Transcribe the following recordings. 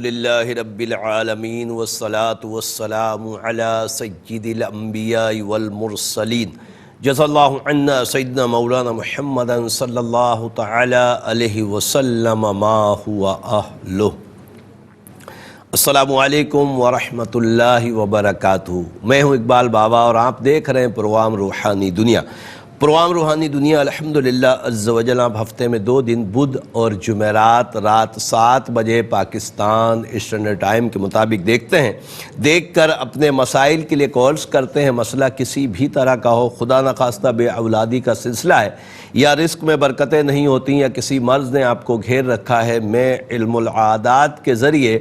الحمدللہ رب العالمین والصلاة والسلام علی سید الانبیاء والمرسلین جزا اللہ عنا سیدنا مولانا محمد صلی اللہ تعالی علیہ وسلم ما ہوا اہلہ۔ السلام علیکم ورحمۃ اللہ وبرکاتہ۔ میں ہوں اقبال بابا اور آپ دیکھ رہے ہیں پروگرام روحانی دنیا۔ پروگرام روحانی دنیا الحمدللہ عز و جل آپ ہفتے میں 2 دن بدھ اور جمعرات رات 7 بجے پاکستان اسٹینڈرڈ ٹائم کے مطابق دیکھتے ہیں۔ دیکھ کر اپنے مسائل کے لیے کالز کرتے ہیں۔ مسئلہ کسی بھی طرح کا ہو، خدا نخواستہ بے اولادی کا سلسلہ ہے یا رزق میں برکتیں نہیں ہوتی یا کسی مرض نے آپ کو گھیر رکھا ہے، میں علم العادات کے ذریعے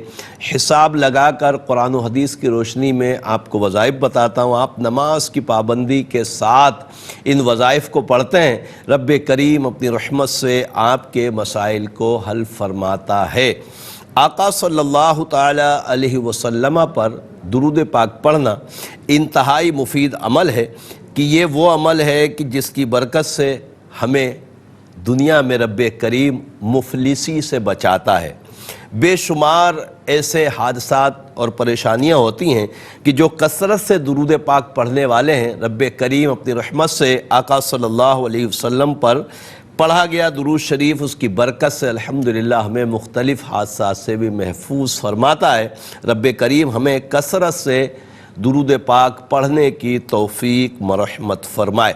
حساب لگا کر قرآن و حدیث کی روشنی میں آپ کو وظائف بتاتا ہوں۔ آپ نماز کی پابندی کے ساتھ ان وظائف کو پڑھتے ہیں، رب کریم اپنی رحمت سے آپ کے مسائل کو حل فرماتا ہے۔ آقا صلی اللہ تعالی علیہ وسلم پر درود پاک پڑھنا انتہائی مفید عمل ہے کہ یہ وہ عمل ہے کہ جس کی برکت سے ہمیں دنیا میں رب کریم مفلسی سے بچاتا ہے۔ بے شمار ایسے حادثات اور پریشانیاں ہوتی ہیں کہ جو کثرت سے درود پاک پڑھنے والے ہیں، رب کریم اپنی رحمت سے آقا صلی اللہ علیہ وسلم پر پڑھا گیا درود شریف اس کی برکت سے الحمدللہ ہمیں مختلف حادثات سے بھی محفوظ فرماتا ہے۔ رب کریم ہمیں کثرت سے درود پاک پڑھنے کی توفیق مرحمت فرمائے۔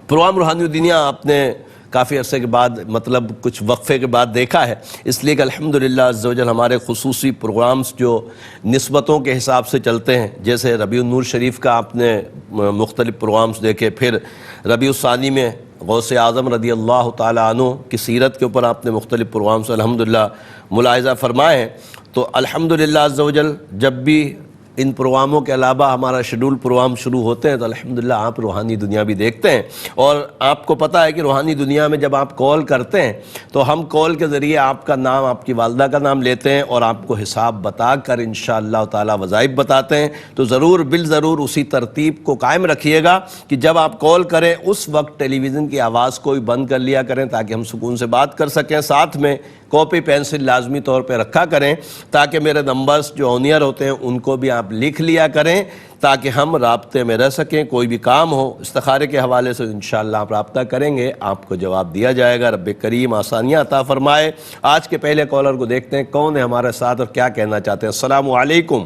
پروگرام روحانی دنیا آپ نے کافی عرصے کے بعد مطلب کچھ وقفے کے بعد دیکھا ہے، اس لیے کہ الحمدللہ عز و جل ہمارے خصوصی پروگرامز جو نسبتوں کے حساب سے چلتے ہیں، جیسے ربیع النور شریف کا آپ نے مختلف پروگرامز دیکھے، پھر ربیع الثانی میں غوث اعظم رضی اللہ تعالی عنہ کی سیرت کے اوپر آپ نے مختلف پروگرامز الحمدللہ ملاحظہ فرمائے ہیں۔ تو الحمدللہ عز و جل جب بھی ان پروگراموں کے علاوہ ہمارا شیڈول پروگرام شروع ہوتے ہیں تو الحمدللہ آپ روحانی دنیا بھی دیکھتے ہیں، اور آپ کو پتہ ہے کہ روحانی دنیا میں جب آپ کال کرتے ہیں تو ہم کال کے ذریعے آپ کا نام، آپ کی والدہ کا نام لیتے ہیں اور آپ کو حساب بتا کر انشاءاللہ تعالی وظائف بتاتے ہیں۔ تو ضرور بالضرور اسی ترتیب کو قائم رکھیے گا کہ جب آپ کال کریں اس وقت ٹیلی ویژن کی آواز کو بھی بند کر لیا کریں تاکہ ہم سکون سے بات کر سکیں۔ ساتھ میں کاپی پینسل لازمی طور پہ رکھا کریں تاکہ میرے نمبرز جو آن ایئر ہوتے ہیں ان کو بھی آپ لکھ لیا کریں تاکہ ہم رابطے میں رہ سکیں۔ کوئی بھی کام ہو استخارے کے حوالے سے انشاءاللہ آپ رابطہ کریں گے، آپ کو جواب دیا جائے گا۔ رب کریم آسانیاں عطا فرمائے۔ آج کے پہلے کالر کو دیکھتے ہیں کون ہے ہمارے ساتھ اور کیا کہنا چاہتے ہیں۔ السلام علیکم۔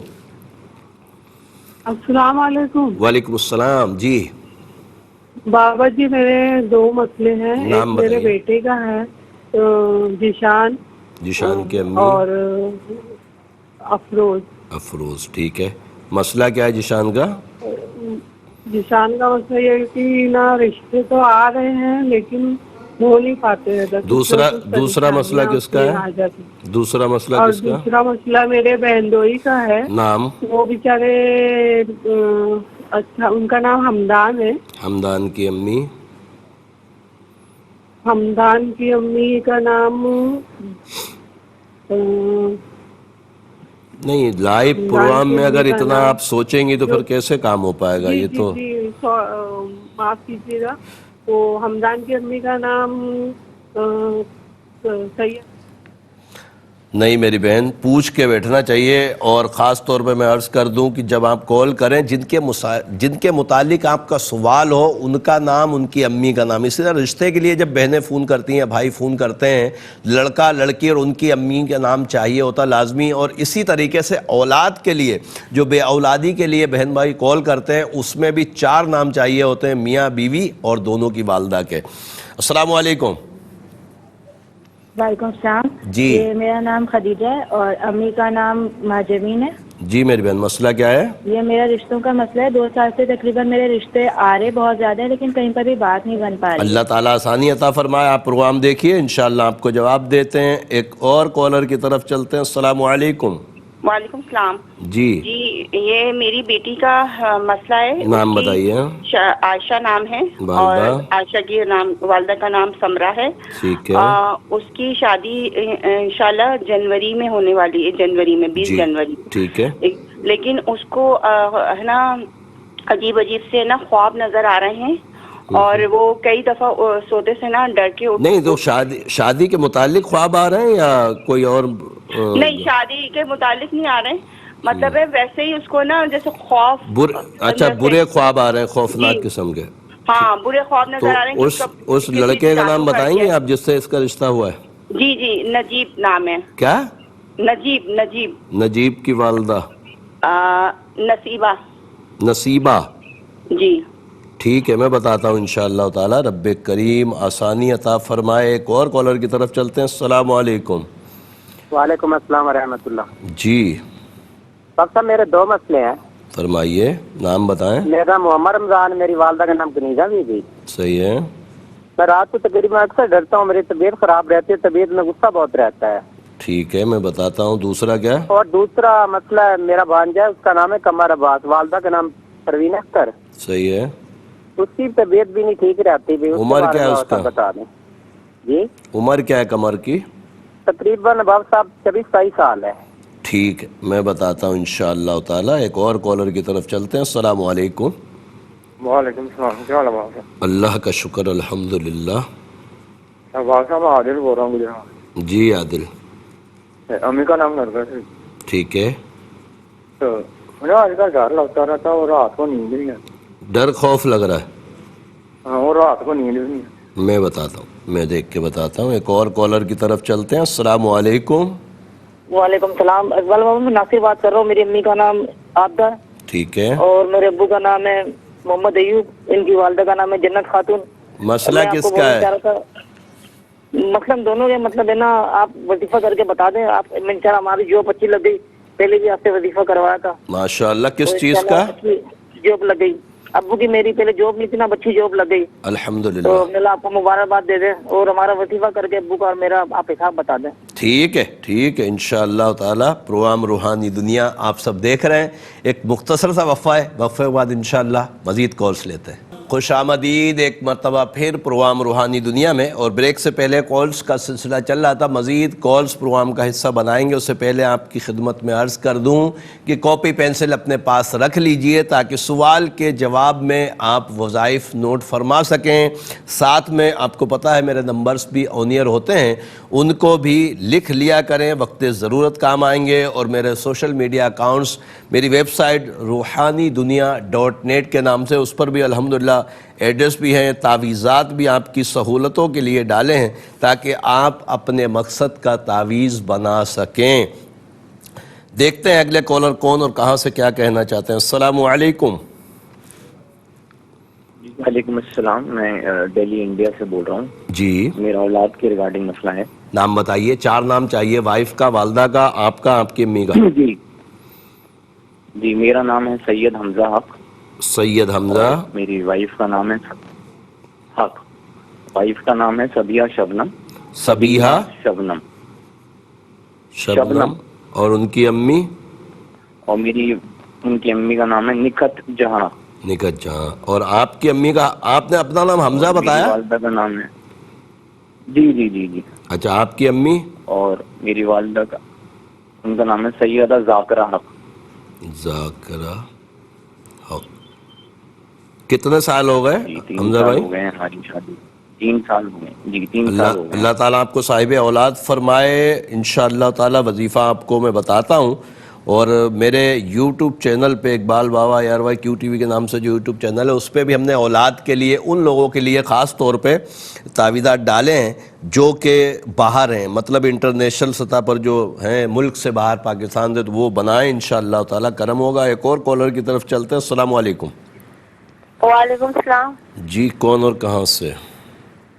السلام علیکم۔ وعلیکم السلام۔ جی بابا جی میرے 2 مسئلے ہیں۔ ایک میرے بیٹے کا ہے جیشان کے امی اور افروز، ٹھیک ہے۔ مسئلہ کیا ہے جیشان کا؟ جیشان کا مسئلہ یہ ہے کہ نا رشتے تو آ رہے ہیں لیکن ہو نہیں پاتے ہیں۔ دوسرا مسئلہ کس کا ہے؟ دوسرا مسئلہ کس کا؟ دوسرا مسئلہ میرے بہنوئی کا ہے۔ نام؟ وہ بیچارے اچھا ان کا نام حمدان ہے۔ حمدان کی امی؟ حمدان کی امی کا نام نہیں، لائیو پروگرام میں اگر اتنا آپ سوچیں گی تو پھر کیسے کام ہو پائے گا؟ یہ تو معاف کیجیے گا، تو حمدان کی امی کا نام سید۔ نہیں میری بہن، پوچھ کے بیٹھنا چاہیے، اور خاص طور پہ میں عرض کر دوں کہ جب آپ کال کریں جن کے متعلق آپ کا سوال ہو ان کا نام، ان کی امی کا نام۔ اسی طرح رشتے کے لیے جب بہنیں فون کرتی ہیں، بھائی فون کرتے ہیں، لڑکا لڑکی اور ان کی امی کا نام چاہیے ہوتا لازمی، اور اسی طریقے سے اولاد کے لیے جو بے اولادی کے لیے بہن بھائی کال کرتے ہیں اس میں بھی 4 نام چاہیے ہوتے ہیں، میاں بیوی اور دونوں کی والدہ کے۔ السلام علیکم۔ وعلیکم السلام جی میرا نام خدیجہ ہے اور امی کا نام ماجمین ہے۔ جی میری بہن، مسئلہ کیا ہے؟ یہ میرا رشتوں کا مسئلہ ہے۔ 2 سال سے تقریباً میرے رشتے آ رہے بہت زیادہ ہیں لیکن کہیں پر بھی بات نہیں بن پا رہی۔ اللہ تعالیٰ آسانی عطا فرمائے۔ آپ پروگرام دیکھیے، انشاءاللہ آپ کو جواب دیتے ہیں۔ ایک اور کالر کی طرف چلتے ہیں۔ السلام علیکم۔ وعلیکم السلام۔ جی یہ میری بیٹی کا مسئلہ ہے۔ نام بتائیے۔ عائشہ نام ہے اور عائشہ کی والدہ کا نام سمرہ ہے۔ ٹھیک ہے۔ اس کی شادی انشاءاللہ جنوری میں ہونے والی ہے، جنوری میں 20 جنوری۔ ٹھیک ہے۔ لیکن اس کو ہے نا عجیب سے نا خواب نظر آ رہے ہیں اور وہ کئی دفعہ سوتے سے نا ڈر کے نہیں تو شادی کے متعلق خواب آ رہے ہیں یا کوئی اور؟ نہیں، شادی کے متعلق نہیں آ رہے، مطلب ہے ویسے ہی اس کو نا جیسے خوف اچھا برے خواب آ رہے ہیں، خوفناک قسم کے؟ ہاں برے خواب تو نظر آ رہے ہیں. اس لڑکے کا نام بتائیں گے آپ جس سے اس کا رشتہ ہوا ہے؟ جی جی، نجیب نام ہے. کیا؟ نجیب. نجیب کی والدہ؟ نصیبہ. جی ٹھیک ہے، میں بتاتا ہوں انشاءاللہ تعالی. رب کریم آسانی عطا فرمائے. ایک اور کالر کی طرف چلتے ہیں. السلام علیکم. وعلیکم السلام ورحمۃ اللہ. جی ڈاکٹر صاحب میرے 2 مسئلے ہیں. فرمائیے، نام بتائیں. میرا محمد رمضان، میری والدہ کا نام کنیزہ بی بی. صحیح ہے. میں رات کو تقریباً اکثر ڈرتا ہوں، میری طبیعت خراب رہتی ہے، طبیعت میں غصہ بہت رہتا ہے. ٹھیک ہے، میں بتاتا ہوں. دوسرا کیا؟ اور دوسرا مسئلہ ہے، میرا بھانجا ہے، اس کا نام ہے قمر عباس، والدہ کا نام پروین اختر. صحیح ہے. اس کی طبیعت بھی نہیں ٹھیک رہتی بھی. عمر کیا ہے اس کا؟ بتا دیں. جی عمر کیا ہے قمر کی؟ تقریباً اباب صاحب 24-22 سال ہے. ٹھیک ہے، میں بتاتا ہوں انشاءاللہ تعالی. ایک اور کالر کی طرف چلتے ہیں. السلام علیکم. وعلیکم السلام. کیا حال ہے بابا صاحب؟ اللہ کا شکر الحمدللہ. بابا صاحب عادل بول رہا ہوں. جی عادل. امی کا نام لڑکا ہے. ٹھیک ہے. تو مجھے آج کل ڈر لگتا رہتا اور رات کو نیند نہیں آتی. ڈر خوف لگ رہا ہے؟ ہاں، اور رات کو نیند نہیں آتی. میں بتاتا ہوں، میں دیکھ کے بتاتا ہوں. ایک اور کالر کی طرف چلتے ہیں. السلام علیکم. وعلیکم السلام. اقبال محمد، میں ناصر بات کر رہا ہوں. میری امی کا نام عابدہ ٹھیک ہے. اور میرے ابو کا نام ہے محمد ایوب. ان کی والدہ کا نام ہے جنت خاتون. مسئلہ کس کا ہے؟ مطلب دونوں کے مطلب ہے نا، آپ وظیفہ کر کے بتا دیں. آپ انشاءاللہ ہماری جاب اچھی لگ گئی، پہلے بھی آپ سے وظیفہ کروایا تھا. ماشاءاللہ. کس چیز کا؟ جاب لگ گئی. ابو کی میری پہلے جاب نہیں تھی نا، اچھی جاب لگ گئی. الحمدللہ. تو اللہ آپ کو مبارکباد دے دیں اور ہمارا وظیفہ کر کے ابو کا اور میرا آپ حساب بتا دیں. ٹھیک ہے، ٹھیک ہے انشاءاللہ تعالی. پروگرام روحانی دنیا آپ سب دیکھ رہے ہیں. ایک مختصر سا وقفہ ہے، وقفے کے بعد انشاءاللہ مزید کالز لیتے ہیں. خوش آمدید ایک مرتبہ پھر پروگرام روحانی دنیا میں. اور بریک سے پہلے کالز کا سلسلہ چل رہا تھا. مزید کالز پروگرام کا حصہ بنائیں گے. اس سے پہلے آپ کی خدمت میں عرض کر دوں کہ کاپی پینسل اپنے پاس رکھ لیجئے تاکہ سوال کے جواب میں آپ وظائف نوٹ فرما سکیں. ساتھ میں آپ کو پتہ ہے میرے نمبرز بھی آن ایئر ہوتے ہیں، ان کو بھی لکھ لیا کریں، وقت ضرورت کام آئیں گے. اور میرے سوشل میڈیا اکاؤنٹس، میری ویب سائٹ روحانی دنیا .net کے نام سے، اس پر بھی الحمدللہ ایڈریس بھی ہیں، تعویذات بھی آپ کی سہولتوں کے لیے ڈالے ہیں تاکہ آپ اپنے مقصد کا تعویذ بنا سکیں. دیکھتے ہیں اگلے کالر کون اور کہاں سے کیا کہنا چاہتے ہیں. السلام علیکم. وعلیکم السلام. میں دہلی انڈیا سے بول رہا ہوں. جی میرا اولاد کے ریگارڈنگ مسئلہ ہے. نام بتائیے. 4 نام چاہیے، وائف کا، والدہ کا، آپ کا، آپ کی امی کا. جی میرا نام ہے سید حمزہ حق. سید حمزہ. میری وائف کا نام ہے حق. وائف کا نام ہے صبیحہ شبنم. صبیحہ شبنم. اور ان کی امی؟ اور ان کی امی کا نام ہے نکھت جہاں. نکھت جہاں. اور آپ کی امی کا؟ آپ نے اپنا نام حمزہ بتایا؟ والدہ کا نام ہے جی جی جی جی. اچھا، آپ کی امی؟ اور میری والدہ کا، ان کا نام ہے سیدہ ذاکرہ حق. ذاکرہ حق. کتنے سال ہو گئے حمزہ بھائی؟ ہو گئے ہماری شادی 3 سال ہو گئے. جی 3 سال ہو گئے. اللہ تعالیٰ آپ کو صاحب اولاد فرمائے انشاءاللہ تعالیٰ. وظیفہ آپ کو میں بتاتا ہوں. اور میرے یوٹیوب چینل پہ اقبال بابا ARY Q TV کے نام سے جو یوٹیوب چینل ہے، اس پہ بھی ہم نے اولاد کے لیے، ان لوگوں کے لیے خاص طور پہ تعویذات ڈالے ہیں جو کہ باہر ہیں، مطلب انٹرنیشنل سطح پر جو ہیں، ملک سے باہر، پاکستان سے، تو وہ بنائیں انشاءاللہ تعالیٰ. کرم ہوگا. ایک اور کالر کی طرف چلتے ہیں. السلام علیکم. وعلیکم السلام. جی کون اور کہاں سے؟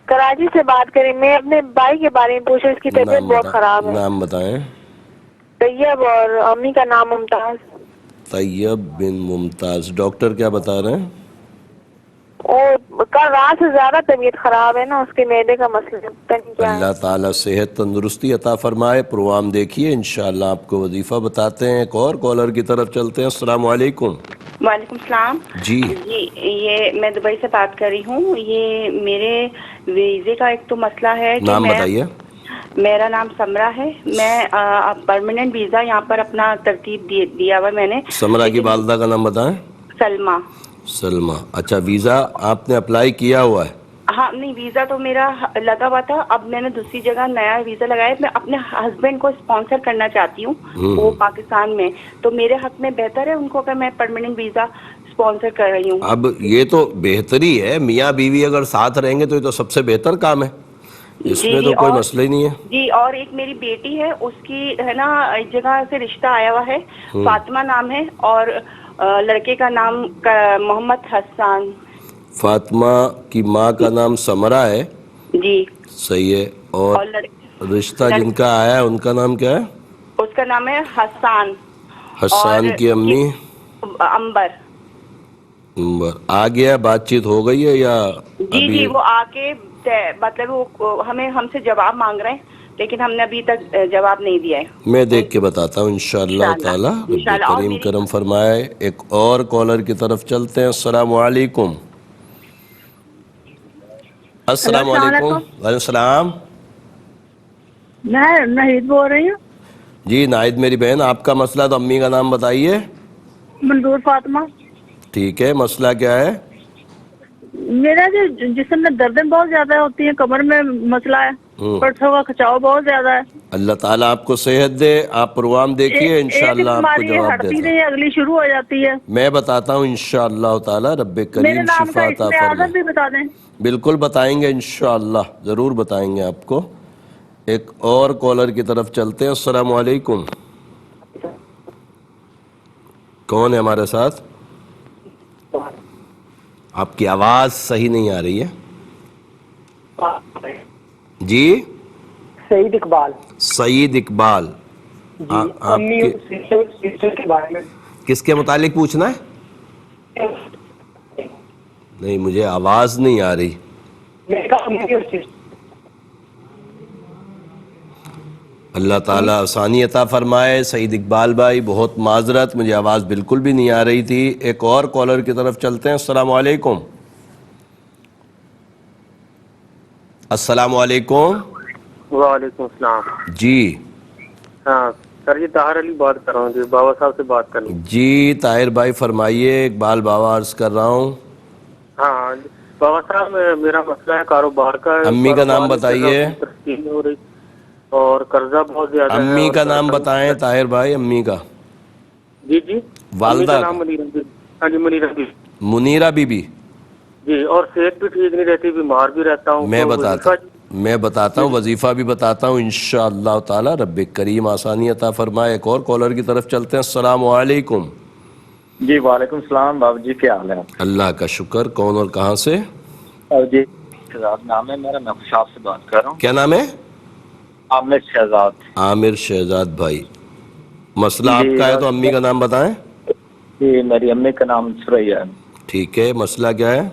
کراچی سے بات کریں. میں اپنے بھائی کے بارے میں پوچھا، اس کی طبیعت بہت خراب ہے. نام بتائیں. طیب، اور امی کا نام ممتاز. طیب بن ممتاز. ڈاکٹر کیا بتا رہے ہیں؟ اور کل رات سے زیادہ طبیعت خراب ہے نا، اس کے معدے کا مسئلہ ہے. اللہ تعالیٰ صحت تندرستی عطا فرمائے. پروگرام دیکھیے انشاءاللہ آپ کو وظیفہ بتاتے ہیں. ایک اور کالر کی طرف چلتے ہیں. السلام علیکم. وعلیکم السلام. جی یہ میں دبئی سے بات کر رہی ہوں. یہ میرے ویزے کا ایک تو مسئلہ ہے. نام بتائیے. میرا نام سمرہ ہے. میں پرماننٹ ویزا یہاں پر اپنا ترتیب دیا ہوا میں نے. سمرہ کی والدہ کا نام بتائیں. سلمہ. سلمہ. اچھا ویزا آپ نے اپلائی کیا ہوا ہے؟ ہاں نہیں، ویزا تو میرا لگا ہوا تھا. اب میں نے دوسری جگہ نیا ویزا لگایا. میں اپنے ہسبینڈ کو اسپانسر کرنا چاہتی ہوں، وہ پاکستان میں. تو میرے حق میں بہتر ہے ان کو اگر میں پرماننٹ ویزا اسپانسر کر رہی ہوں. اب یہ تو بہتری ہے، میاں بیوی اگر ساتھ رہیں گے تو یہ تو سب سے بہتر کام ہے، اس میں تو کوئی مسئلہ ہی نہیں ہے. جی، اور ایک میری بیٹی ہے، اس کی ہے نا ایک جگہ سے رشتہ آیا ہوا ہے، فاطمہ نام ہے، اور لڑکے کا نام محمد حسان. فاطمہ کی ماں کا نام سمرہ ہے. جی. صحیح ہے. اور رشتہ جن کا آیا ہے ان کا نام کیا ہے؟ اس کا نام ہے حسان. حسان کی امی؟ امبر. آ گیا، بات چیت ہو گئی ہے یا جی جی، وہ آ کے مطلب وہ ہم سے جواب مانگ رہے ہیں، لیکن ہم نے ابھی تک جواب نہیں دیا ہے. میں دیکھ کے بتاتا ہوں انشاءاللہ تعالی. رب کریم کرم فرمائے. ایک اور کالر کی طرف چلتے ہیں. السلام علیکم. السلام علیکم. وعلیکم السلام. میں نہید بول رہی ہوں. جی ناہید میری بہن، آپ کا مسئلہ تو امی کا نام بتائیے. منظور فاطمہ. ٹھیک ہے، مسئلہ کیا ہے؟ میرا جو جسم میں دردیں بہت زیادہ ہوتی ہیں، کمر میں مسئلہ ہے، پٹھوں کا کھچاؤ بہت زیادہ ہے. اللہ تعالیٰ آپ کو صحت دے. آپ پروگرام دیکھیے، انشاءاللہ آپ کو جواب دیتا ہوں. اگلی شروع ہو جاتی ہے. میں بتاتا ہوں انشاءاللہ تعالیٰ. رب کریم شفا عطا فرمائے. بھی بتا دیں. بالکل بتائیں گے انشاءاللہ، ضرور بتائیں گے آپ کو. ایک اور کالر کی طرف چلتے ہیں. السلام علیکم. کون ہے ہمارے ساتھ؟ آپ کی آواز صحیح نہیں آ رہی ہے. جی سعید اقبال. سعید اقبال. آپ کے بارے میں کس کے متعلق پوچھنا ہے؟ نہیں مجھے آواز نہیں آ رہی. اللہ تعالیٰ آسانی عطا فرمائے. سعید اقبال بھائی بہت معذرت، مجھے آواز بالکل بھی نہیں آ رہی تھی. ایک اور کالر کی طرف چلتے ہیں. السلام علیکم. السلام علیکم. وعلیکم السلام. جی ہاں سر، جی طاہر علی بات کر رہا ہوں. جی بابا صاحب سے بات کرنی. جی طاہر بھائی فرمائیے. اقبال بابا عرض کر رہا ہوں. ہاں بابا صاحب، میرا مسئلہ ہے کاروبار کا. امی کا نام بتائیے. اور قرضہ بہت زیادہ ہے. امی کا نام بتائیں طاہر بھائی. امی کا؟ جی جی. والدہ کا نام منیرہ بی. ہاں جی منیرہ بی. منیرہ بی بی. جی، اور صحت بھی ٹھیک نہیں رہتی، بیمار بھی رہتا ہوں. میں بتاتا ہوں، وظیفہ بھی بتاتا ہوں انشاءاللہ تعالی. رب کریم آسانی عطا فرمائے. ایک اور کالر کی طرف چلتے ہیں. السلام علیکم. جی وعلیکم السلام. بابا جی کیا حال ہے؟ اللہ کا شکر. کون اور کہاں سے؟ جی شہزاد نام ہے میرا، میں خوشاب سے بات کر رہا ہوں. کیا نام ہے؟ عامر شہزاد. عامر شہزاد بھائی، مسئلہ آپ کا ہے تو امی کا نام بتائیں. جی میری امی کا نام سریا ہے. ٹھیک ہے، مسئلہ کیا ہے؟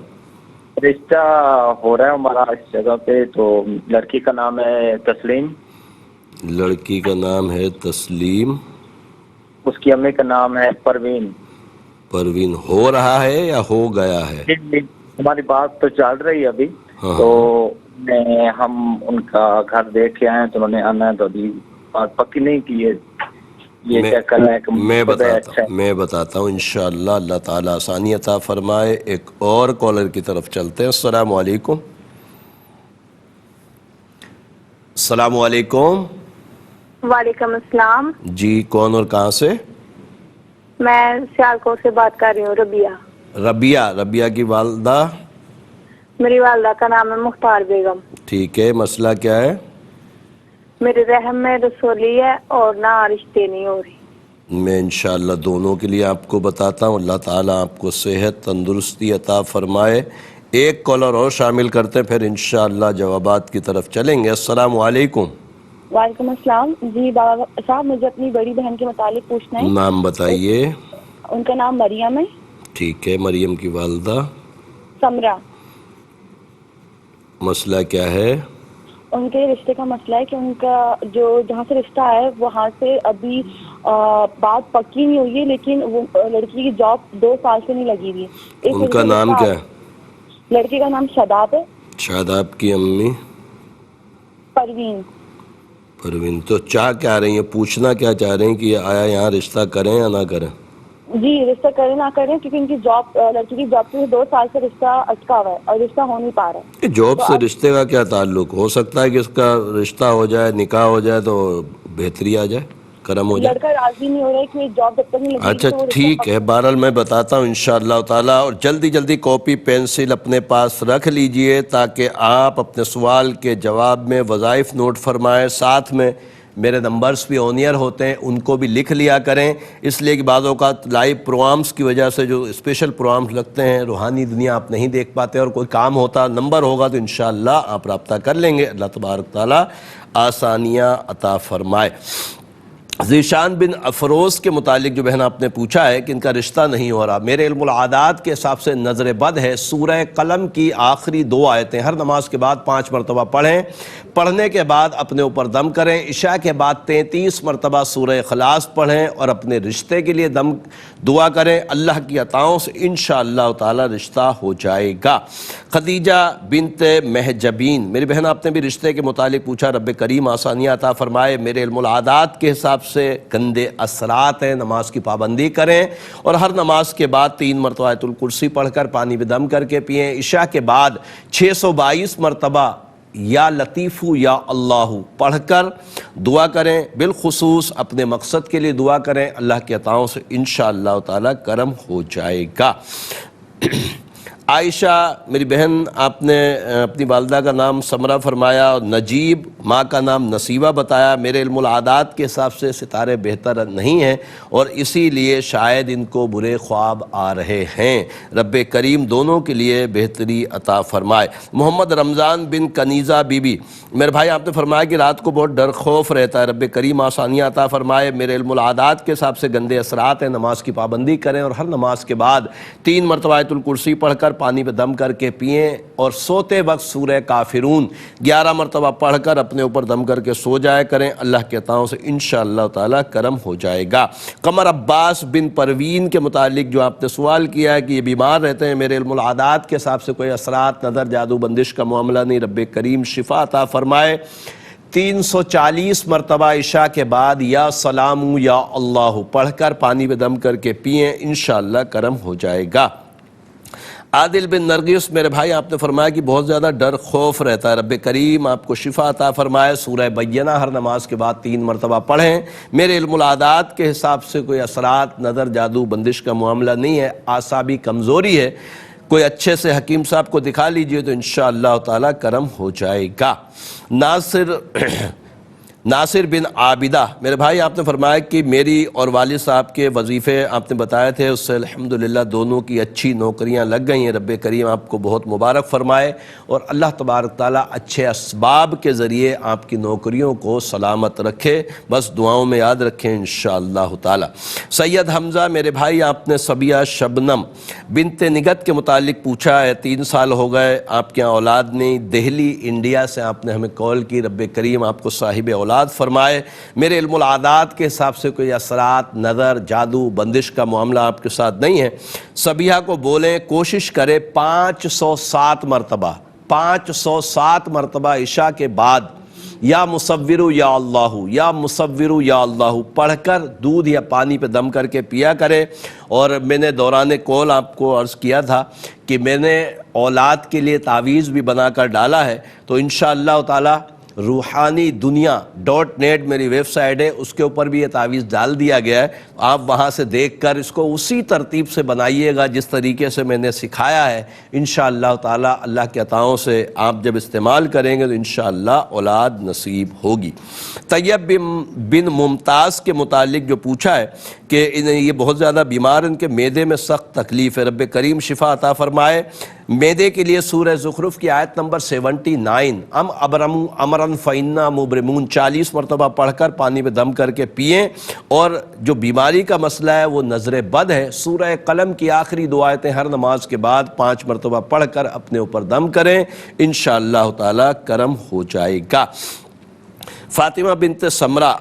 رشتہ ہو رہا ہے ہمارا اس جگہ پہ. تو لڑکی کا نام ہے تسلیم. لڑکی کا نام ہے تسلیم. اس کی امی کا نام ہے پروین. پروین. ہو رہا ہے یا ہو گیا ہے؟ ہماری بات تو چل رہی ہے ابھی. تو ہم ان کا گھر دیکھ کے آئے ہیں، تو انہوں نے آنا ہے، تو ابھی بات پکی نہیں کی ہے. میں بتاتا ہوں انشاءاللہ. اللہ تعالیٰ آسانی عطا فرمائے. ایک اور کالر کی طرف چلتے ہیں. السلام علیکم. السلام علیکم. وعلیکم السلام. جی کون اور کہاں سے؟ میں سیالکوٹ سے بات کر رہی ہوں. ربیہ. ربیہ کی والدہ؟ میری والدہ کا نام ہے مختار بیگم. ٹھیک ہے، مسئلہ کیا ہے؟ میرے رحم میں رسولی ہے اور نہ رشتے نہیں ہو رہی. میں انشاءاللہ دونوں کے لیے آپ کو بتاتا ہوں. اللہ تعالیٰ آپ کو صحت تندرستی عطا فرمائے. ایک کالر اور شامل کرتے ہیں، پھر انشاءاللہ جوابات کی طرف چلیں گے. السلام علیکم. وعلیکم السلام. جی بابا صاحب، مجھے اپنی بڑی بہن کے متعلق پوچھنا ہے. نام بتائیے. ان کا نام مریم ہے. ٹھیک ہے، مریم کی والدہ؟ سمرہ. مسئلہ کیا ہے؟ ان کے رشتے کا مسئلہ ہے کہ ان کا جہاں سے رشتہ ہے وہاں سے ابھی بات پکی نہیں ہوئی ہے، لیکن وہ لڑکی کی جاب 2 سال سے نہیں لگی ہوئی ہے. ان کا نام کیا ہے؟ لڑکی کا نام شاداب ہے. شاداب کی امی؟ پروین. پروین. تو چاہ کیا رہی ہیں، پوچھنا کیا چاہ رہی ہیں کہ آیا یہاں رشتہ کریں یا نہ کریں؟ جی رشتہ کریں نہ کریں کیونکہ ان کی جاب لڑکی کی جاب سے 2 سال سے رشتہ اٹکا ہوا ہے اور رشتہ ہو نہیں پا رہا ہے. جاب سے رشتے کا کیا تعلق؟ ہو سکتا ہے کہ اس کا رشتہ ہو جائے، نکاح ہو جائے تو بہتری آ جائے، کرم ہو جائے. لڑکا راضی نہیں ہو رہا ہے کہ جاب جب تک نہیں لگے اچھا ٹھیک ہے، بہرحال میں بتاتا ہوں انشاءاللہ تعالیٰ. اور جلدی کاپی پینسل اپنے پاس رکھ لیجئے تاکہ آپ اپنے سوال کے جواب میں وظائف نوٹ فرمائیں. ساتھ میں میرے نمبرز بھی آن ایئر ہوتے ہیں، ان کو بھی لکھ لیا کریں، اس لیے کہ بعض اوقات لائیو پروگرامز کی وجہ سے جو اسپیشل پروگرامز لگتے ہیں روحانی دنیا آپ نہیں دیکھ پاتے، اور کوئی کام ہوتا نمبر ہوگا تو انشاءاللہ آپ رابطہ کر لیں گے. اللہ تبارک تعالیٰ آسانیاں عطا فرمائے. ذیشان بن افروز کے متعلق جو بہن آپ نے پوچھا ہے کہ ان کا رشتہ نہیں ہو رہا، میرے علم العادات کے حساب سے نظر بد ہے. سورہ قلم کی آخری 2 آیتیں ہر نماز کے بعد 5 مرتبہ پڑھیں، پڑھنے کے بعد اپنے اوپر دم کریں. عشاء کے بعد 33 مرتبہ سورہ اخلاص پڑھیں اور اپنے رشتے کے لیے دعا کریں. اللہ کی عطاؤں سے انشاءاللہ تعالی رشتہ ہو جائے گا. خدیجہ بنت محجبین، میری بہن آپ نے بھی رشتے کے متعلق پوچھا. رب کریم آسانیاں عطا فرمائے. میرے علم العادات کے حساب سے گندے اثرات ہیں، نماز کی پابندی کریں اور ہر نماز کے بعد 3 مرتبہ آیت الکرسی پڑھ کر پانی میں دم کر کے پئیں. عشاء کے بعد 622 مرتبہ یا لطیف یا اللہ پڑھ کر دعا کریں. بالخصوص اپنے مقصد کے لیے دعا کریں، اللہ کی عطاؤں سے انشاءاللہ تعالی کرم ہو جائے گا. عائشہ میری بہن آپ نے اپنی والدہ کا نام سمرہ فرمایا اور نجیب ماں کا نام نصیبہ بتایا. میرے علم العادات کے حساب سے ستارے بہتر نہیں ہیں اور اسی لیے شاید ان کو برے خواب آ رہے ہیں. رب کریم دونوں کے لیے بہتری عطا فرمائے. محمد رمضان بن کنیزہ بی بی، میرے بھائی آپ نے فرمایا کہ رات کو بہت ڈر خوف رہتا ہے. رب کریم آسانیاں عطا فرمائے. میرے علم العادات کے حساب سے گندے اثرات ہیں، نماز کی پابندی کریں اور ہر نماز کے بعد 3 مرتبہ آیت الکرسی پڑھ کر پانی پہ دم کر کے پئیں اور سوتے وقت سورہ کافرون 11 مرتبہ پڑھ کر اپنے اوپر دم کر کے سو جایا کریں. اللہ کے عطاؤں سے انشاءاللہ تعالی کرم ہو جائے گا. قمر عباس بن پروین کے متعلق جو آپ نے سوال کیا ہے کہ یہ بیمار رہتے ہیں، میرے علم العادات کے حساب سے کوئی اثرات نظر جادو بندش کا معاملہ نہیں. رب کریم شفا عطا فرمائے. 340 مرتبہ عشاء کے بعد یا سلام یا اللہ پڑھ کر پانی پہ دم کر کے پئیں، انشاءاللہ کرم ہو جائے گا. عادل بن نرگس، میرے بھائی آپ نے فرمایا کہ بہت زیادہ ڈر خوف رہتا ہے. رب کریم آپ کو شفا عطا فرمائے. سورہ بینہ ہر نماز کے بعد 3 مرتبہ پڑھیں. میرے علم العادات کے حساب سے کوئی اثرات نظر جادو بندش کا معاملہ نہیں ہے، اعصابی کمزوری ہے. کوئی اچھے سے حکیم صاحب کو دکھا لیجئے تو انشاءاللہ تعالی کرم ہو جائے گا. ناصر بن عابدہ، میرے بھائی آپ نے فرمایا کہ میری اور والد صاحب کے وظیفے آپ نے بتائے تھے، اس سے الحمدللہ دونوں کی اچھی نوکریاں لگ گئی ہیں. رب کریم آپ کو بہت مبارک فرمائے اور اللہ تبارک تعالیٰ اچھے اسباب کے ذریعے آپ کی نوکریوں کو سلامت رکھے. بس دعاؤں میں یاد رکھیں انشاءاللہ تعالی. سید حمزہ، میرے بھائی آپ نے صبیہ شبنم بنت نگت کے متعلق پوچھا ہے. 3 سال ہو گئے آپ کے اولاد نہیں. دہلی انڈیا سے آپ نے ہمیں کال کی. رب کریم آپ کو صاحب اولاد فرمائے. میرے علم العادات کے حساب سے کوئی اثرات نظر جادو بندش کا معاملہ آپ کے ساتھ نہیں ہے. صبیحہ کو بولیں کوشش کرے 507 مرتبہ عشاء کے بعد یا مصور یا اللہ یا مصور یا اللہ پڑھ کر دودھ یا پانی پہ دم کر کے پیا کرے. اور میں نے دوران کال آپ کو عرض کیا تھا کہ میں نے اولاد کے لیے تعویذ بھی بنا کر ڈالا ہے، تو انشاءاللہ تعالی روحانی دنیا .net میری ویب سائٹ ہے، اس کے اوپر بھی یہ تعویذ ڈال دیا گیا ہے. آپ وہاں سے دیکھ کر اس کو اسی ترتیب سے بنائیے گا جس طریقے سے میں نے سکھایا ہے. انشاءاللہ تعالی اللہ کے عطاؤں سے آپ جب استعمال کریں گے تو انشاءاللہ اولاد نصیب ہوگی. طیب بن ممتاز کے متعلق جو پوچھا ہے کہ یہ بہت زیادہ بیمار، ان کے معدے میں سخت تکلیف ہے. رب کریم شفا عطا فرمائے. معدے کے لیے سورہ زخرف کی آیت نمبر 79 ابرموا امرا فإنا مبرمون 40 مرتبہ پڑھ کر پانی میں دم کر کے پئیں. اور جو بیماری کا مسئلہ ہے وہ نظر بد ہے. سورہ قلم کی آخری 2 آیتیں ہر نماز کے بعد 5 مرتبہ پڑھ کر اپنے اوپر دم کریں، انشاءاللہ تعالی کرم ہو جائے گا. فاطمہ بنت سمرہ،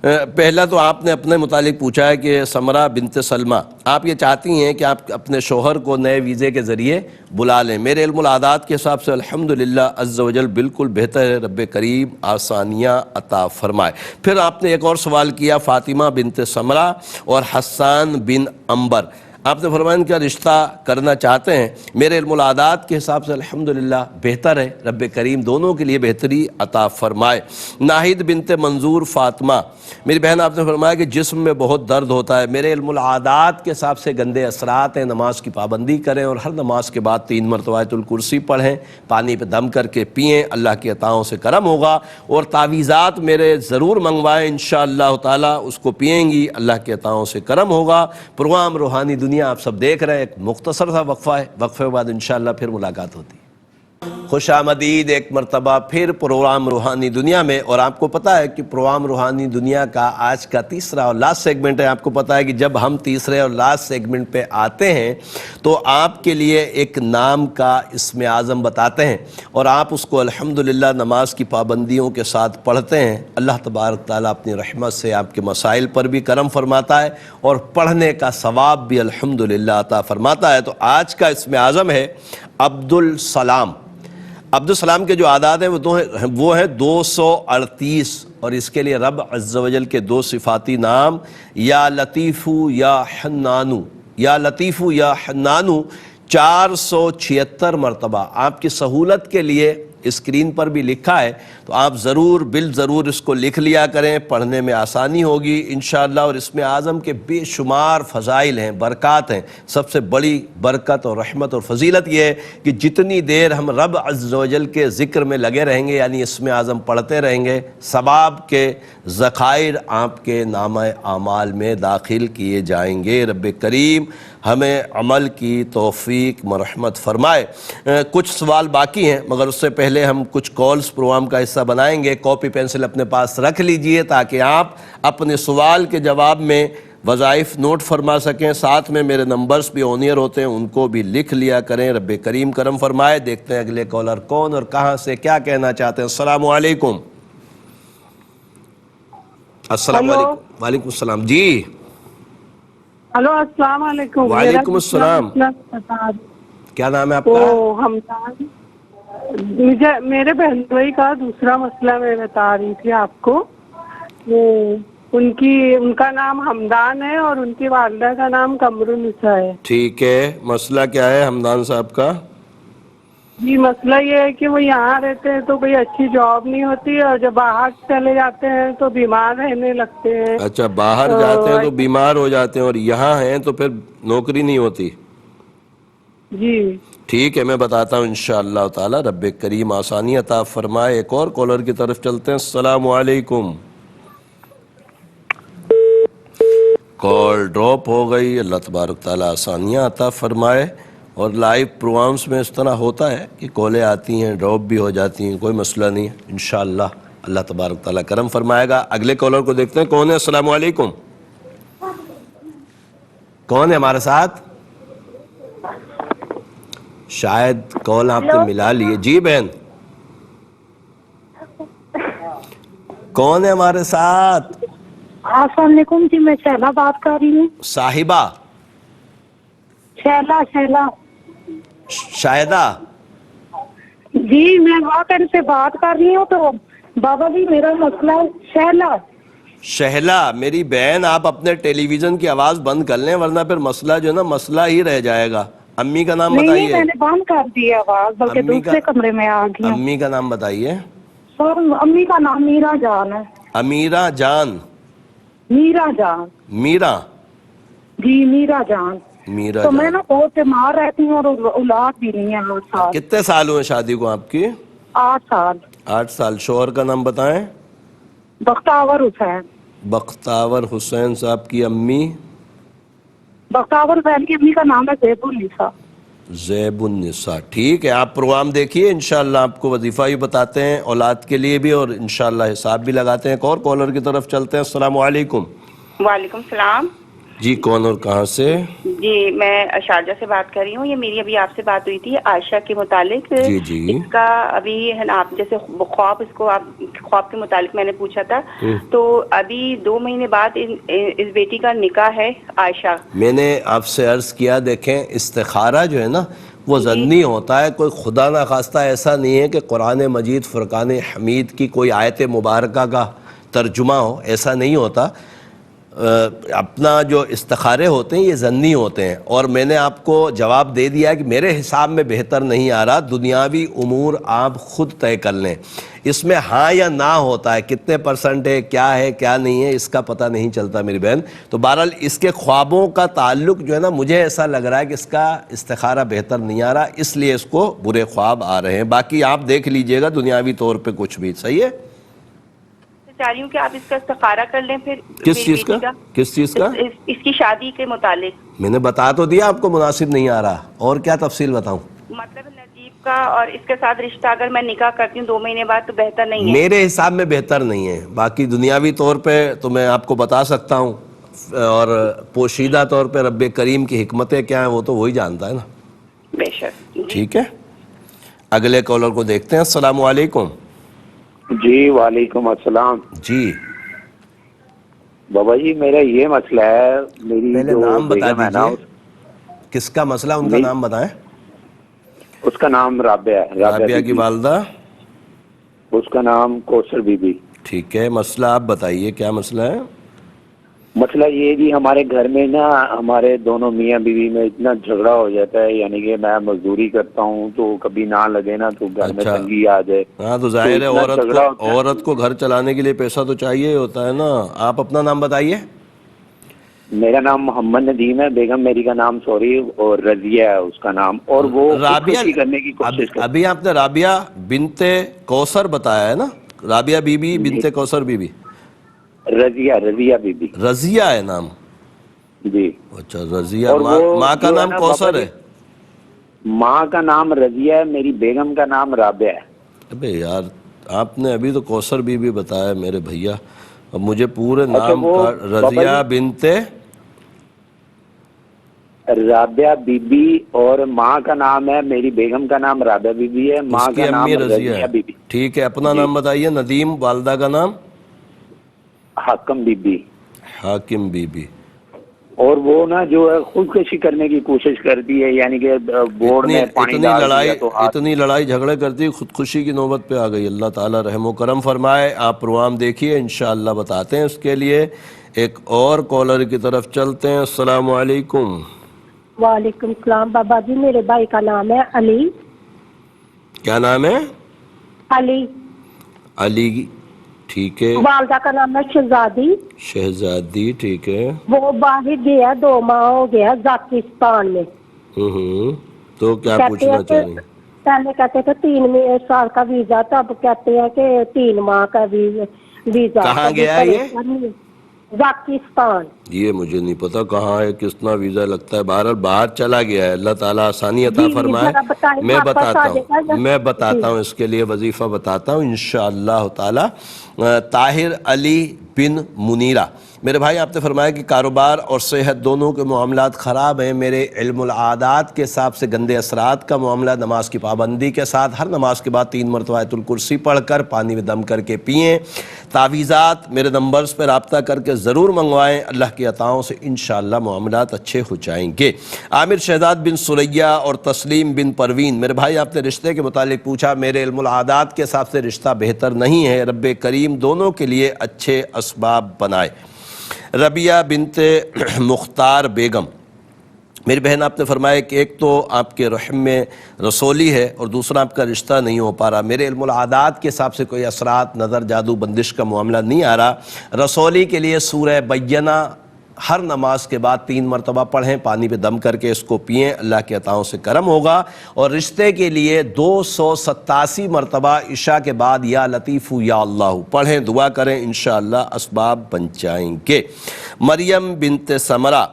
پہلا تو آپ نے اپنے متعلق پوچھا ہے کہ سمرہ بنت سلمہ، آپ یہ چاہتی ہیں کہ آپ اپنے شوہر کو نئے ویزے کے ذریعے بلا لیں۔ میرے علم العادات کے حساب سے الحمدللہ عز و جل بالکل بہتر ہے، رب کریم آسانیاں عطا فرمائے۔ پھر آپ نے ایک اور سوال کیا فاطمہ بنت سمرہ اور حسان بن عنبر، آپ نے فرمایا کیا رشتہ کرنا چاہتے ہیں؟ میرے علم العادات کے حساب سے الحمدللہ بہتر ہے، رب کریم دونوں کے لیے بہتری عطا فرمائے۔ ناہید بنت منظور فاطمہ، میری بہن آپ نے فرمایا کہ جسم میں بہت درد ہوتا ہے، میرے علم العادات کے حساب سے گندے اثرات ہیں، نماز کی پابندی کریں اور ہر نماز کے بعد 3 مرتبہ آیت الکرسی پڑھیں، پانی پہ دم کر کے پئیں، اللہ کی عطاؤں سے کرم ہوگا، اور تعویذات میرے ضرور منگوائیں انشاءاللہ تعالی، اس کو پئیں گی اللہ کی عطاؤں سے کرم ہوگا۔ پروگرام روحانی دنیا آپ سب دیکھ رہے ہیں، ایک مختصر سا وقفہ ہے، وقفے کے بعد انشاءاللہ پھر ملاقات ہوتی ہے۔ خوش آمدید ایک مرتبہ پھر پروگرام روحانی دنیا میں، اور آپ کو پتہ ہے کہ پروگرام روحانی دنیا کا آج کا تیسرا اور لاسٹ سیگمنٹ ہے۔ آپ کو پتہ ہے کہ جب ہم تیسرے اور لاسٹ سیگمنٹ پہ آتے ہیں تو آپ کے لیے ایک نام کا اسم اعظم بتاتے ہیں، اور آپ اس کو الحمدللہ نماز کی پابندیوں کے ساتھ پڑھتے ہیں۔ اللہ تبارک تعالیٰ اپنی رحمت سے آپ کے مسائل پر بھی کرم فرماتا ہے اور پڑھنے کا ثواب بھی الحمدللہ عطا فرماتا ہے۔ تو آج کا اسم اعظم ہے عبدالسلام۔ عبدالسلام کے جو اعداد ہیں وہ ہیں 238، اور اس کے لیے رب عز و جل کے 2 صفاتی نام یا لطیفو یا حنانو، یا لطیفو یا حنانو 476 مرتبہ آپ کی سہولت کے لیے اسکرین پر بھی لکھا ہے، تو آپ ضرور اس کو لکھ لیا کریں، پڑھنے میں آسانی ہوگی انشاءاللہ۔ اور اس میں اعظم کے بے شمار فضائل ہیں، برکات ہیں۔ سب سے بڑی برکت اور رحمت اور فضیلت یہ ہے کہ جتنی دیر ہم رب عز و جل کے ذکر میں لگے رہیں گے، یعنی اس میں اعظم پڑھتے رہیں گے، ثواب کے ذخائر آپ کے نامہ اعمال میں داخل کیے جائیں گے۔ رب کریم ہمیں عمل کی توفیق مرحمت فرمائے۔ کچھ سوال باقی ہیں، مگر اس سے پہلے ہم کچھ کالز پروگرام کا حصہ بنائیں گے۔ کاپی پینسل اپنے پاس رکھ لیجئے تاکہ آپ اپنے سوال کے جواب میں وظائف نوٹ فرما سکیں، ساتھ میں میرے نمبرز بھی آن ایئر ہوتے ہیں، ان کو بھی لکھ لیا کریں۔ رب کریم کرم فرمائے۔ دیکھتے ہیں اگلے کالر کون اور کہاں سے کیا کہنا چاہتے ہیں۔ السلام علیکم۔ السلام علیکم۔ وعلیکم السلام۔ جی ہلو، السلام علیکم۔ وعلیکم السلام۔ کیا نام ہے آپ کا؟ حمدان۔ میرے بہن بھائی کا دوسرا مسئلہ میں بتا رہی تھی آپ کو۔ ان کا نام حمدان ہے اور ان کی والدہ کا نام قمرالنساء ہے۔ ٹھیک ہے، مسئلہ کیا ہے حمدان صاحب کا؟ جی مسئلہ یہ ہے کہ وہ یہاں رہتے ہیں تو کوئی اچھی جاب نہیں ہوتی، اور جب باہر چلے جاتے ہیں تو بیمار رہنے لگتے ہیں۔ اچھا، باہر جاتے ہیں تو بیمار ہو جاتے ہیں، اور یہاں ہیں تو پھر نوکری نہیں ہوتی۔ جی ٹھیک ہے، میں بتاتا ہوں انشاءاللہ تعالی، رب کریم آسانی عطا فرمائے۔ ایک اور کالر کی طرف چلتے ہیں۔ السلام علیکم۔ کال ڈراپ ہو گئی۔ اللہ تبارک تعالی آسانیاں عطا فرمائے۔ اور لائیو پروگرامز میں اس طرح ہوتا ہے کہ کالیں آتی ہیں، ڈراپ بھی ہو جاتی ہیں، کوئی مسئلہ نہیں ہے، انشاءاللہ اللہ تبارک تعالی کرم فرمائے گا۔ اگلے کالر کو دیکھتے ہیں کون ہے۔ السلام علیکم۔ کون ہے ہمارے ساتھ؟ شاید کال آپ نے ملا لیے۔ جی بہن، کون ہے ہمارے ساتھ؟ السلام علیکم جی، میں شیلا بات کر رہی ہوں۔ صاحبہ؟ شیلا شاہدہ؟ جی میں واقعی سے بات کر رہی ہوں۔ تو بابا جی میرا مسئلہ ہے شہلا میری بہن، آپ اپنے ٹیلی ویژن کی آواز بند کر لیں، ورنہ پھر مسئلہ جو ہے نا مسئلہ ہی رہ جائے گا۔ امی کا نام بتائیے۔ نہیں، میں نے بند کر دی آواز، بلکہ دوسرے کمرے میں آ گئی۔ امی کا نام بتائیے۔ سر امی کا نام میرا جان ہے۔ امیرہ جان؟ میرا جان۔ میرا؟ جی میرا جان۔ میرا تو جان۔ میں نا بہت بیمار رہتی ہوں اور اولاد بھی نہیں ہے۔ 8 سال۔ کتنے سال ہوئے شادی کو آپ کی؟ 8 سال۔ 8 سال۔ شوہر کا نام بتائیں۔ بختاور حسین۔ بختاور حسین صاحب کی امی؟ بختاور حسین کی امی کا نام ہے زیب النساء۔ زیب النساء۔ ٹھیک ہے، آپ پروگرام دیکھیے، انشاءاللہ آپ کو وظیفہ بھی بتاتے ہیں اولاد کے لیے بھی، اور انشاءاللہ حساب بھی لگاتے ہیں۔ ایک اور کالر کی طرف چلتے ہیں۔ السلام علیکم۔ وعلیکم السلام۔ جی کون اور کہاں سے؟ جی میں شارجہ سے بات کر رہی ہوں. یہ میری ابھی آپ سے بات ہوئی تھی عائشہ کے متعلق. جی جی. اس کا ابھی ہے نا آپ جیسے خواب، اس کو آپ خواب کے متعلق میں نے پوچھا تھا، تو ابھی 2 مہینے بعد اس بیٹی کا نکاح ہے عائشہ. میں نے آپ سے عرض کیا دیکھیں استخارہ جو ہے نا وہ ضنی ہوتا ہے، کوئی خدا نخواستہ ایسا نہیں ہے کہ قرآن مجید فرقان حمید کی کوئی آیت مبارکہ کا ترجمہ ہو، ایسا نہیں ہوتا. اپنا جو استخارے ہوتے ہیں یہ ضنی ہوتے ہیں، اور میں نے آپ کو جواب دے دیا کہ میرے حساب میں بہتر نہیں آ رہا، دنیاوی امور آپ خود طے کر لیں. اس میں ہاں یا نہ ہوتا ہے، کتنے % ہے کیا نہیں ہے، اس کا پتہ نہیں چلتا میری بہن. تو بہرحال اس کے خوابوں کا تعلق جو ہے نا مجھے ایسا لگ رہا ہے کہ اس کا استخارہ بہتر نہیں آ رہا، اس لیے اس کو برے خواب آ رہے ہیں. باقی آپ دیکھ لیجئے گا دنیاوی طور پہ کچھ بھی صحیح ہے. چاہ رہی ہوں کہ آپ اس کا استخارہ کر لیں. پھر کس چیز کا؟ کس چیز کا؟ اس کی شادی کے متعلق. میں نے بتا تو دیا آپ کو مناسب نہیں آ رہا، اور کیا تفصیل بتاؤں؟ مطلب نجیب کا اور اس کے ساتھ رشتہ اگر میں نکاح کرتی ہوں 2 مہینے بعد تو بہتر نہیں ہے؟ میرے حساب میں بہتر نہیں ہے. باقی دنیاوی طور پہ تو میں آپ کو بتا سکتا ہوں، اور پوشیدہ طور پہ رب کریم کی حکمتیں کیا ہیں وہ تو وہی جانتا ہے نا. بے شک. ٹھیک ہے، اگلے کالر کو دیکھتے ہیں. السلام علیکم. جی وعلیکم السلام. جی بابا جی میرا یہ مسئلہ ہے، میری پہلے جو نام بتا بیگم ہے نا دیجئے، کس کا مسئلہ، ان کا نام بتائیں. اس کا نام رابعہ ہے. رابعہ کی والدہ؟ اس کا نام کوثر بی بی. ٹھیک ہے، مسئلہ آپ بتائیے کیا مسئلہ ہے. مسئلہ یہ جی ہمارے گھر میں نا ہمارے دونوں میاں بیوی میں اتنا جھگڑا ہو جاتا ہے، یعنی کہ میں مزدوری کرتا ہوں تو کبھی نہ لگے نا تو گھر میں تنگی آ جائے. ہاں تو ظاہر ہے عورت کو گھر چلانے کے لیے پیسہ تو چاہیے ہوتا ہے نا. آپ اپنا نام بتائیے. میرا نام محمد ندیم ہے، بیگم میری کا نام سوری اور رضیہ ہے اس کا نام. اور وہ خودکشی کرنے کی کوشش کرتی. ابھی آپ نے رابعہ بنت کوثر بتایا ہے نا، رابعہ بی بی بنت کوثر بی بی. رضیہ بی بی. رضیہ ہے نام؟ جی. اچھا رضیہ. ماں کا نام کوثر ہے؟ ماں کا نام رضیہ ہے، میری بیگم کا نام رابعہ ہے. ابے یار آپ نے ابھی تو کوثر بی بی بتایا میرے بھیا، اب مجھے پورے نام کا رضیہ بنت رابعہ بی بی، اور ماں کا نام ہے، میری بیگم کا نام رابعہ بی بی ہے، ماں کا نام رضیہ بی بی. ٹھیک ہے، اپنا نام بتائیے. ندیم. والدہ کا نام؟ حاکم بی بی. حاکم بی بی. اور وہ نا جو ہے خودکشی کرنے کی کوشش کرتی ہے، یعنی کہ بورڈ میں پانی ڈال دیا تو اتنی لڑائی جھگڑے کرتی، خودکشی کی نوبت پہ آ گئی. اللہ تعالیٰ رحم و کرم فرمائے. آپ پروگرام دیکھیے انشاءاللہ بتاتے ہیں اس کے لیے. ایک اور کالر کی طرف چلتے ہیں. السلام علیکم. وعلیکم السلام. بابا جی میرے بھائی کا نام ہے علی. کیا نام ہے؟ علی. علی. ٹھیک ہے. والدہ کا نام ہے شہزادی. شہزادی. ٹھیک ہے. وہ باہر گیا 2 ماہ ہو گیا ازبکستان میں. تو کیا پوچھنا چاہ رہی ہیں؟ پہلے کہتے تھے 3 سال کا ویزا تھا، اب کہتے ہیں کہ 3 ماہ کا ویزا. کہاں گیا ہے یہ؟ ازبکستان. یہ مجھے نہیں پتا کہاں ہے، کتنا ویزا لگتا ہے. باہر چلا گیا ہے. اللہ تعالیٰ آسانی عطا فرمائے. میں بتاتا ہوں اس کے لیے وظیفہ بتاتا ہوں انشاءاللہ تعالیٰ. طاہر علی بن منیرہ. میرے بھائی آپ نے فرمایا کہ کاروبار اور صحت دونوں کے معاملات خراب ہیں. میرے علم العادات کے حساب سے گندے اثرات کا معاملہ. نماز کی پابندی کے ساتھ ہر نماز کے بعد 3 مرتبہ آیت الکرسی پڑھ کر پانی میں دم کر کے پئیں. تعویذات میرے نمبرز پر رابطہ کر کے ضرور منگوائیں. اللہ کی عطاؤں سے انشاءاللہ معاملات اچھے ہو جائیں گے. عامر شہزاد بن سریہ اور تسلیم بن پروین. میرے بھائی آپ نے رشتے کے متعلق پوچھا. میرے علم العادات کے حساب سے رشتہ بہتر نہیں ہے. رب کریم دونوں کے لیے اچھے اسباب بنائے. ربیہ بنت مختار بیگم. میری بہن آپ نے فرمایا کہ ایک تو آپ کے رحم میں رسولی ہے اور دوسرا آپ کا رشتہ نہیں ہو پا رہا. میرے علم العادات کے حساب سے کوئی اثرات نظر جادو بندش کا معاملہ نہیں آ رہا. رسولی کے لیے سورہ بینہ ہر نماز کے بعد 3 مرتبہ پڑھیں، پانی پہ دم کر کے اس کو پئیں. اللہ کی عطاؤں سے کرم ہوگا. اور رشتے کے لیے 287 مرتبہ عشاء کے بعد یا لطیف یا اللہ پڑھیں، دعا کریں، انشاءاللہ اسباب بن جائیں گے. مریم بنت سمرہ.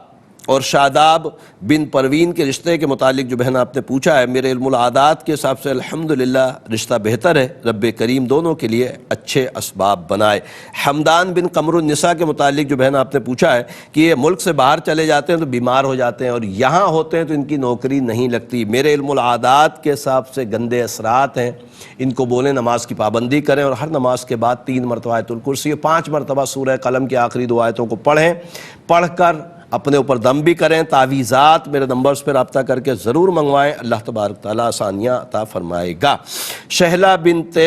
اور شاداب بن پروین کے رشتے کے متعلق جو بہن آپ نے پوچھا ہے، میرے علم العادات کے حساب سے الحمدللہ رشتہ بہتر ہے، رب کریم دونوں کے لیے اچھے اسباب بنائے۔ حمدان بن قمر النساء کے متعلق جو بہن آپ نے پوچھا ہے کہ یہ ملک سے باہر چلے جاتے ہیں تو بیمار ہو جاتے ہیں اور یہاں ہوتے ہیں تو ان کی نوکری نہیں لگتی، میرے علم العادات کے حساب سے گندے اثرات ہیں، ان کو بولیں نماز کی پابندی کریں اور ہر نماز کے بعد 3 مرتبہ آیت الکرسی اور 5 مرتبہ سورہ قلم کی آخری 2 آیتوں کو پڑھیں، پڑھ کر اپنے اوپر دم بھی کریں۔ تعویذات میرے نمبرز پہ رابطہ کر کے ضرور منگوائیں، اللہ تبارک تعالیٰ آسانیاں عطا فرمائے گا۔ شہلا بنت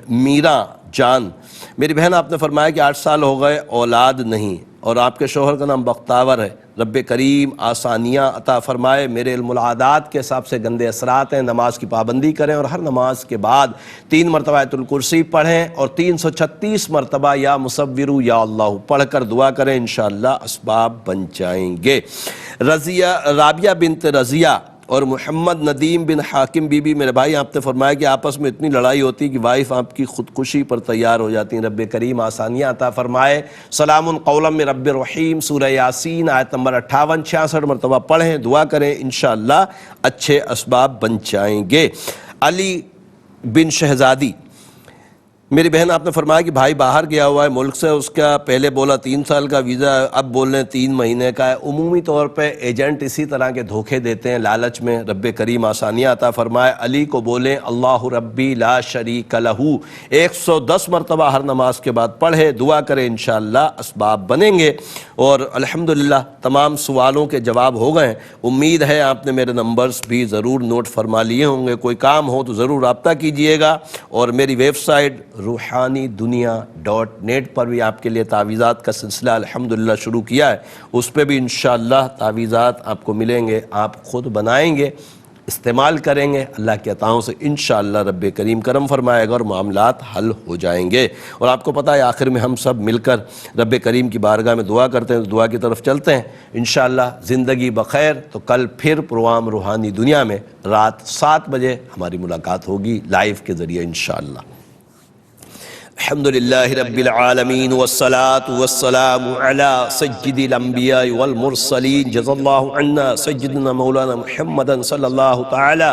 میرا جان، میری بہن آپ نے فرمایا کہ 8 سال ہو گئے اولاد نہیں اور آپ کے شوہر کا نام بختاور ہے، رب کریم آسانیاں عطا فرمائے۔ میرے علم العادات کے حساب سے گندے اثرات ہیں، نماز کی پابندی کریں اور ہر نماز کے بعد 3 مرتبہ آیت الکرسی پڑھیں اور 336 مرتبہ یا مصورو یا اللہ پڑھ کر دعا کریں، انشاءاللہ اسباب بن جائیں گے۔ رابعہ بنت رضیہ اور محمد ندیم بن حاکم بی بی، میرے بھائی آپ نے فرمایا کہ آپس میں اتنی لڑائی ہوتی کہ وائف آپ کی خودکشی پر تیار ہو جاتی ہیں، رب کریم آسانیاں عطا فرمائے۔ سلام قولا من رب الرحیم، سورہ یاسین آیت نمبر 58 66 مرتبہ پڑھیں، دعا کریں، انشاءاللہ اچھے اسباب بن جائیں گے۔ علی بن شہزادی، میری بہن آپ نے فرمایا کہ بھائی باہر گیا ہوا ہے ملک سے، اس کا پہلے بولا 3 سال کا ویزا ہے، اب بول رہے ہیں 3 مہینے کا ہے۔ عمومی طور پہ ایجنٹ اسی طرح کے دھوکے دیتے ہیں لالچ میں، رب کریم آسانیاں عطا فرمائے۔ علی کو بولیں اللہ ربی لا شریک لہ 110 مرتبہ ہر نماز کے بعد پڑھے، دعا کریں، انشاءاللہ اسباب بنیں گے۔ اور الحمدللہ تمام سوالوں کے جواب ہو گئے ہیں، امید ہے آپ نے میرے نمبرز بھی ضرور نوٹ فرما لیے ہوں گے، کوئی کام ہو تو ضرور رابطہ کیجئے گا۔ اور میری ویب سائٹ روحانی-دنیا.net پر بھی آپ کے لیے تعویذات کا سلسلہ الحمدللہ شروع کیا ہے، اس پہ بھی انشاءاللہ تعویذات آپ کو ملیں گے، آپ خود بنائیں گے، استعمال کریں گے، اللہ کی عطاؤں سے انشاءاللہ رب کریم کرم فرمائے گا اور معاملات حل ہو جائیں گے۔ اور آپ کو پتہ ہے آخر میں ہم سب مل کر رب کریم کی بارگاہ میں دعا کرتے ہیں، دعا کی طرف چلتے ہیں انشاءاللہ۔ زندگی بخیر تو کل پھر پروگرام روحانی دنیا میں رات 7 بجے ہماری ملاقات ہوگی لائیو کے ذریعے انشاءاللہ۔ الحمدللہ رب العالمین والصلاة والسلام علی سید الانبیاء والمرسلین، جزا اللہ عنا سیدنا مولانا محمد صلی اللہ تعالی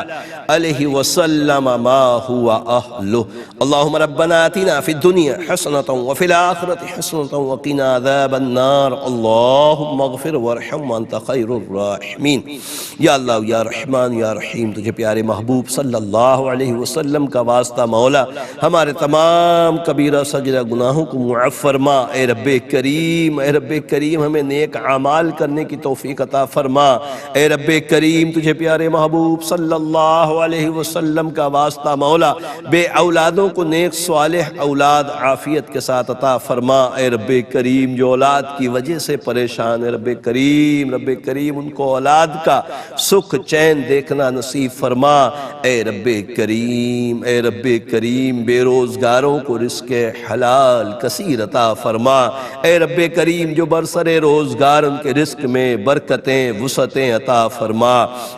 علیہ وسلم ما هو اہلہ۔ اللہم ربنا آتنا فی الدنیا حسنة وفی الآخرة حسنة وقنا عذاب النار، اللہم اغفر وارحم وانت خیر الراحمین۔ یا اللہ یا رحمان یا رحیم، تجھے پیارے محبوب صلی اللہ علیہ وسلم کا واسطہ مولا، ہمارے تمام کبیرہ سجدہ گناہوں کو معاف فرما۔ اے رب کریم ہمیں نیک اعمال کرنے کی توفیق عطا فرما۔ اے رب کریم تجھے پیارے محبوب صلی اللہ علیہ وسلم کا واسطہ مولا، بے اولادوں کو نیک صالح اولاد عافیت کے ساتھ عطا فرما۔ اے رب کریم جو اولاد کی وجہ سے پریشان ہے، رب کریم ان کو اولاد کا سکھ چین دیکھنا نصیب فرما۔ اے رب کریم بے روزگاروں کو رزق حلال کثیر عطا فرما۔ اے رب کریم جو برسر روزگار ان کے رزق میں برکتیں وسعتیں عطا فرما۔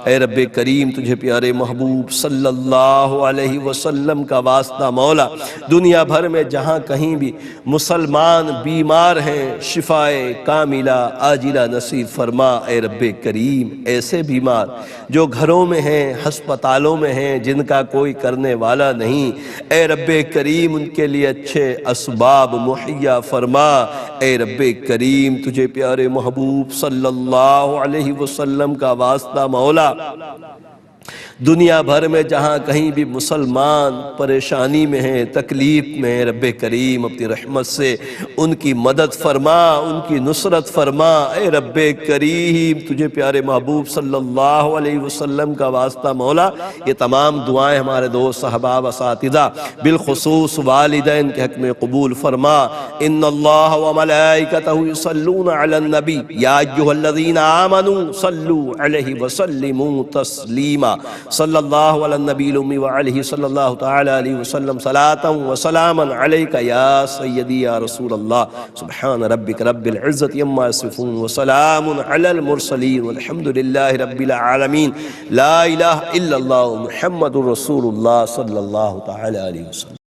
اے رب کریم تجھے پیارے محبوب صلی اللہ علیہ وسلم کا واسطہ مولا، دنیا بھر میں جہاں کہیں بھی مسلمان بیمار ہیں، شفائے کاملہ عاجلہ نصیب فرما۔ اے رب کریم ایسے بیمار جو گھروں میں ہیں، ہسپتالوں میں ہیں، جن کا کوئی کرنے والا نہیں، اے رب کریم ان کے لیے اچھے اسباب مہیا فرما۔ اے رب کریم تجھے پیارے محبوب صلی اللہ علیہ وسلم کا واسطہ مولا، دنیا بھر میں جہاں کہیں بھی مسلمان پریشانی میں ہیں، تکلیف میں ہیں، رب کریم اپنی رحمت سے ان کی مدد فرما، ان کی نصرت فرما۔ اے رب کریم تجھے پیارے محبوب صلی اللہ علیہ وسلم کا واسطہ مولا، یہ تمام دعائیں ہمارے دوست احباب اساتذہ بالخصوص والدین کے حق میں قبول فرما۔ ان اللہ وملائکتہ یصلون علی النبی یا ایھا الذین آمنوا صلوا علیہ وسلموا تسلیما۔ صلی اللہ علی النبی الامی وعلیہ صلی اللہ تعالی علیہ وسلم صلاۃ و سلاما علیک یا سیدی یا رسول اللہ۔ سبحان ربک رب العزت عما یصفون وسلام علی المرسلین والحمد للہ رب العالمین۔ لا الہ الا اللہ محمد رسول اللہ صلی اللہ تعالی علیہ وسلم۔